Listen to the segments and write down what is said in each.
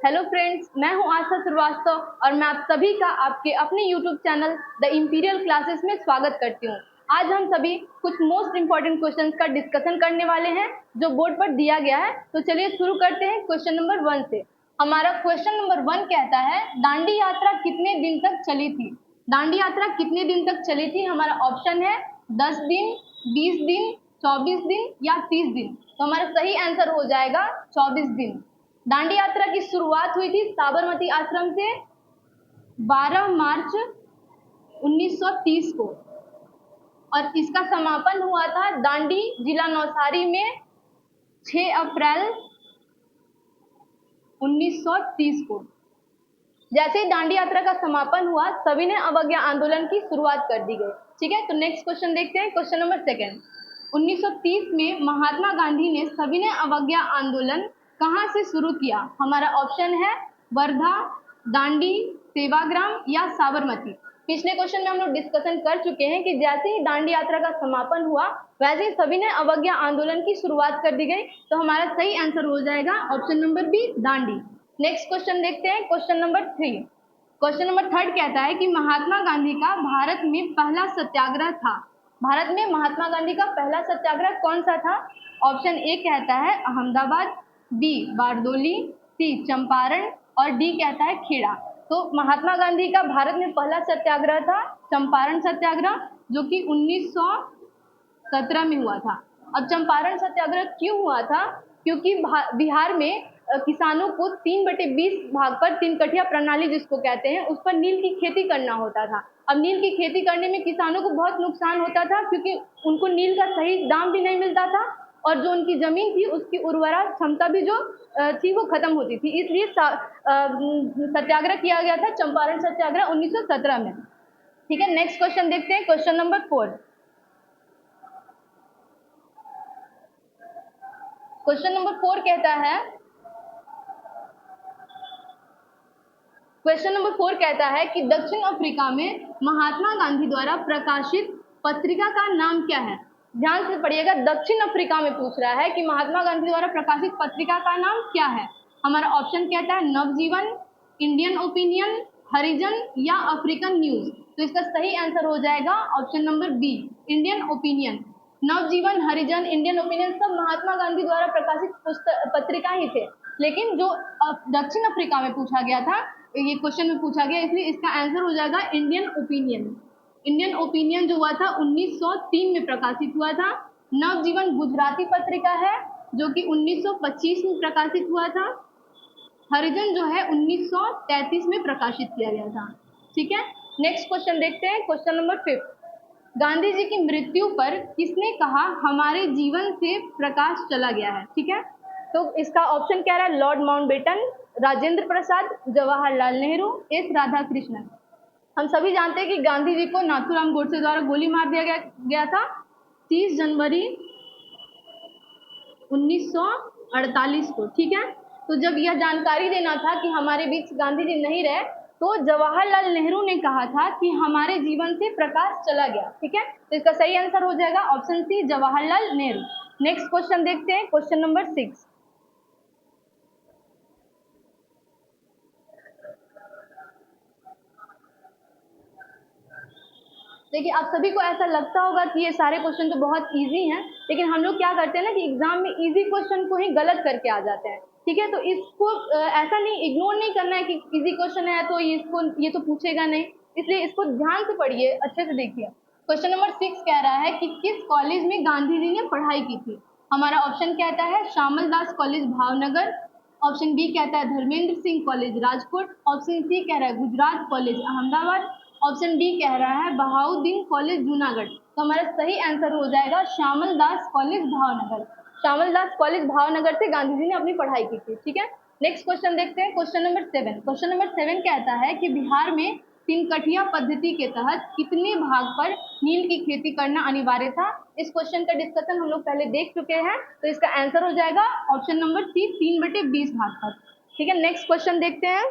Hello friends, मैं हूं आशा श्रीवास्तव और मैं आप सभी का आपके अपने YouTube channel the imperial classes में स्वागत करती हूं। आज हम सभी कुछ मोस्ट इम्पोर्टेंट क्वेश्चंस का डिस्कशन करने वाले हैं जो बोर्ड पर दिया गया है। तो चलिए शुरू करते हैं क्वेश्चन नंबर 1 से। हमारा क्वेश्चन नंबर 1 कहता है, दांडी यात्रा कितने दिन तक चली थी? दांडी यात्रा कितने दिन तक चली थी? हमारा ऑप्शन है 10 दिन, 20 दिन, 24 दिन या 30 दिन। तो हमारा सही आंसर हो जाएगा 24 दिन। दांडी यात्रा की शुरुआत हुई थी साबरमती आश्रम से 12 मार्च 1930 को और इसका समापन हुआ था दांडी जिला नौसारी में 6 अप्रैल 1930 को। जैसे ही दांडी यात्रा का समापन हुआ, सभी ने अवज्ञा आंदोलन की शुरुआत कर दी गई। ठीक है, तो नेक्स्ट क्वेश्चन देखते हैं। Question number 2। 1930 में महात्मा गांधी ने सविनय अवज्ञा आंदोलन कहां से शुरू किया? हमारा ऑप्शन है वर्धा, दांडी, सेवाग्राम या साबरमती। पिछले क्वेश्चन में हम लोग डिस्कशन कर चुके हैं कि जैसे ही दांडी यात्रा का समापन हुआ, वैसे ही सविनय अवज्ञा आंदोलन की शुरुआत कर दी गई। तो हमारा सही आंसर हो जाएगा option number B, Dandi. Next question देखते हैं। Question number 3। क्वेश्चन नंबर 3 कहता है कि महात्मा गांधी का भारत में पहला सत्याग्रह था। भारत में महात्मा गांधी का पहला सत्याग्रह कौन सा था? ऑप्शन ए कहता है अहमदाबाद, बी बारदोली, सी चंपारण और डी कहता है खेड़ा। तो महात्मा गांधी का भारत में पहला सत्याग्रह था चंपारण सत्याग्रह, जो कि 1917 में हुआ था। अब चंपारण सत्याग्रह क्यों हुआ था? क्योंकि बिहार में किसानों को 3/20 भाग पर 3 कठिया प्रणाली जिसको कहते हैं, उस पर नील की खेती करना होता था। अब नील की खेती करने में किसानों को बहुत नुकसान होता था क्योंकि उनको नील का सही दाम भी नहीं मिलता था और जो उनकी जमीन थी उसकी उर्वरा क्षमता भी जो थी वो खत्म होती थी। इसलिए सत्याग्रह किया गया था, चंपारण सत्याग्रह 1917 में। ठीक है, नेक्स्ट क्वेश्चन देखते हैं। Question number 4। क्वेश्चन नंबर 4 कहता है, क्वेश्चन नंबर 4 कहता है कि दक्षिण अफ्रीका में महात्मा गांधी द्वारा प्रकाशित पत्रिका का नाम क्या है? ध्यान से पढ़िएगा, दक्षिण अफ्रीका में पूछ रहा है कि महात्मा गांधी द्वारा प्रकाशित पत्रिका का नाम क्या है। हमारा ऑप्शन कहता है नवजीवन, इंडियन ओपिनियन, हरिजन या अफ्रीकन न्यूज। तो इसका सही आंसर हो जाएगा option number B, Indian opinion. Navajivan, Harijan, Indian opinion सब महात्मा गांधी द्वारा प्रकाशित पत्रिका ही थे, लेकिन जो दक्षिण अफ्रीका में पूछा गया था, ये क्वेश्चन में पूछा गया, इसलिए इसका आंसर हो जाएगा इंडियन ओपिनियन। इंडियन ओपिनियन जो हुआ था 1903 में प्रकाशित हुआ था। नवजीवन गुजराती पत्रिका है जो कि 1925 में प्रकाशित हुआ था। हरिजन जो है 1933 में प्रकाशित किया गया था। ठीक है, नेक्स्ट क्वेश्चन देखते हैं। Question number 5। गांधी जी की मृत्यु पर किसने कहा हमारे जीवन से प्रकाश चला गया है? ठीक है, तो इसका ऑप्शन क्या रहा है? Lord Mountbatten, Rajendra Prasad, Jawaharlal Nehru, S Radhakrishnan. हम सभी जानते हैं कि गांधी जी को नाथूराम गोडसे द्वारा गोली मार दिया गया था 30 जनवरी 1948 को। ठीक है, तो जब यह जानकारी देना था कि हमारे बीच गांधी जी नहीं रहे, तो जवाहरलाल नेहरू ने कहा था कि हमारे जीवन से प्रकाश चला गया। ठीक है, तो इसका सही आंसर हो जाएगा option C, Jawaharlal Nehru. Next question देखते हैं। Question number 6। देखिए, आप सभी को ऐसा लगता होगा कि ये सारे क्वेश्चन तो बहुत इजी हैं, लेकिन हम लोग क्या करते हैं ना कि एग्जाम में इजी क्वेश्चन को ही गलत करके आ जाते हैं। ठीक है, तो इसको ऐसा नहीं इग्नोर नहीं करना है कि इजी क्वेश्चन है तो ये तो पूछेगा नहीं, इसलिए इसको ध्यान से पढ़िए, अच्छे से देखिए। क्वेश्चन नंबर 6 कह रहा है कि किस कॉलेज में गांधी जी ने पढ़ाई की थी? हमारा ऑप्शन कहता है Shyamal Das college Bhavnagar, option B कहता है Dharmendra Singh college Rajkot, option C कह रहा है Gujarat college Ahmedabad, option D कह रहा है बहाउद्दीन कॉलेज जूनागढ़। तो हमारा सही आंसर हो जाएगा श्यामल दास कॉलेज भावनगर। श्यामल दास कॉलेज भावनगर से गांधी जी ने अपनी पढ़ाई की थी। ठीक है, नेक्स्ट क्वेश्चन देखते हैं। Question number 7। क्वेश्चन नंबर 7 कहता है कि बिहार में 3 कठिया पद्धति के तहत कितने भाग पर नील की खेती करना अनिवार्य था? इस क्वेश्चन का डिस्कशन हम लोग पहले देख चुके हैं, तो इसका आंसर हो जाएगा ऑप्शन नंबर सी, 3/20 भाग पर। ठीक है, नेक्स्ट क्वेश्चन देखते हैं।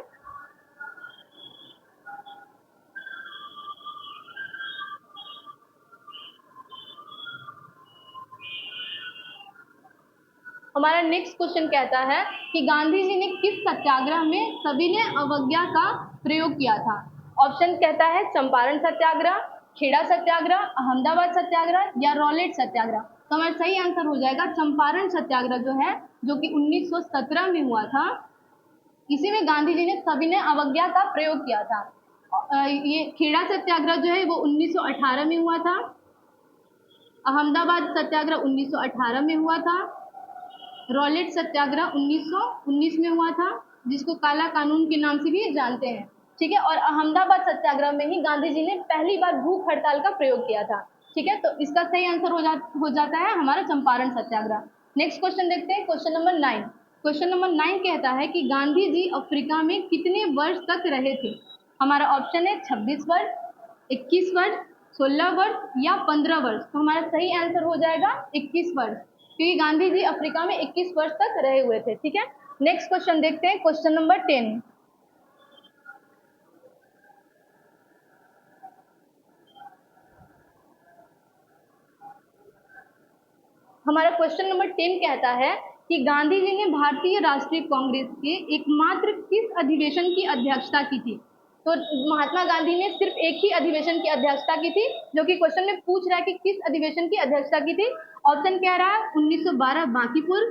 हमारा नेक्स्ट क्वेश्चन कहता है कि गांधी जी ने किस सत्याग्रह में सविनय अवज्ञा का प्रयोग किया था। ऑप्शन कहता है चंपारण सत्याग्रह, खेड़ा सत्याग्रह, अहमदाबाद सत्याग्रह या रॉलेट सत्याग्रह। तो हमारा सही आंसर हो जाएगा चंपारण सत्याग्रह जो है, जो कि 1917 में हुआ था। इसी में गांधी जी ने सविनय अवज्ञा का प्रयोग किया था। ये खेड़ा सत्याग्रह जो है वो 1918 में हुआ था। अहमदाबाद सत्याग्रह 1918 में हुआ था। रॉलेट सत्याग्रह 1919 में हुआ था, जिसको काला कानून के नाम से भी जानते हैं। ठीक है, और अहमदाबाद सत्याग्रह में ही गांधी जी ने पहली बार भूख हड़ताल का प्रयोग किया था। ठीक है, तो इसका सही आंसर हो जाता है हमारा चंपारण सत्याग्रह। नेक्स्ट क्वेश्चन देखते हैं, क्वेश्चन नंबर 9। क्वेश्चन नंबर 9 कहता है कि गांधी जी अफ्रीका में कितने वर्ष तक रहे थे। हमारा ऑप्शन है 26 वर्ष, 21 वर्ष, 16 वर्ष या 15 वर्ष। तो हमारा सही आंसर हो जाएगा 21 वर्ष, क्योंकि गांधी जी अफ्रीका में 21 वर्ष तक रहे हुए थे। ठीक है, नेक्स्ट क्वेश्चन देखते हैं, क्वेश्चन नंबर 10। हमारा क्वेश्चन नंबर 10 कहता है कि गांधी जी ने भारतीय राष्ट्रीय कांग्रेस के एकमात्र किस अधिवेशन की अध्यक्षता की थी। तो महात्मा गांधी ने सिर्फ एक ही अधिवेशन की अध्यक्षता की थी, जो कि क्वेश्चन में पूछ रहा है कि किस अधिवेशन की अध्यक्षता की थी। ऑप्शन कह रहा है 1912 बांकीपुर,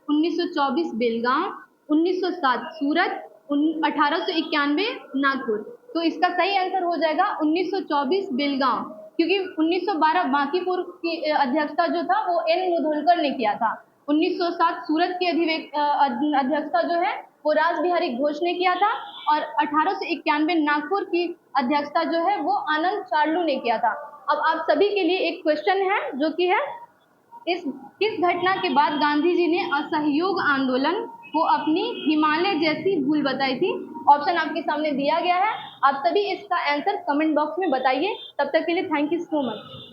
1924 बेलगांव, 1907 सूरत, 1891 नागपुर। तो इसका सही आंसर हो जाएगा 1924 बेलगांव, क्योंकि 1912 बांकीपुर की अध्यक्षता जो था वो एन मुधोलकर ने किया था। 1907 सूरत की अध्यक्षता जो है वो रास बिहारी घोष ने किया था, और 1891 नागपुर की अध्यक्षता जो है वो आनंद चार्लू ने किया था। अब आप सभी के लिए एक क्वेश्चन है, जो कि है किस घटना के बाद गांधी जी ने असहयोग आंदोलन को अपनी हिमालय जैसी भूल बताई थी। ऑप्शन आपके सामने दिया गया है, आप सभी इसका आंसर कमेंट बॉक्स में बताइए। तब तक के लिए थैंक यू सो मच।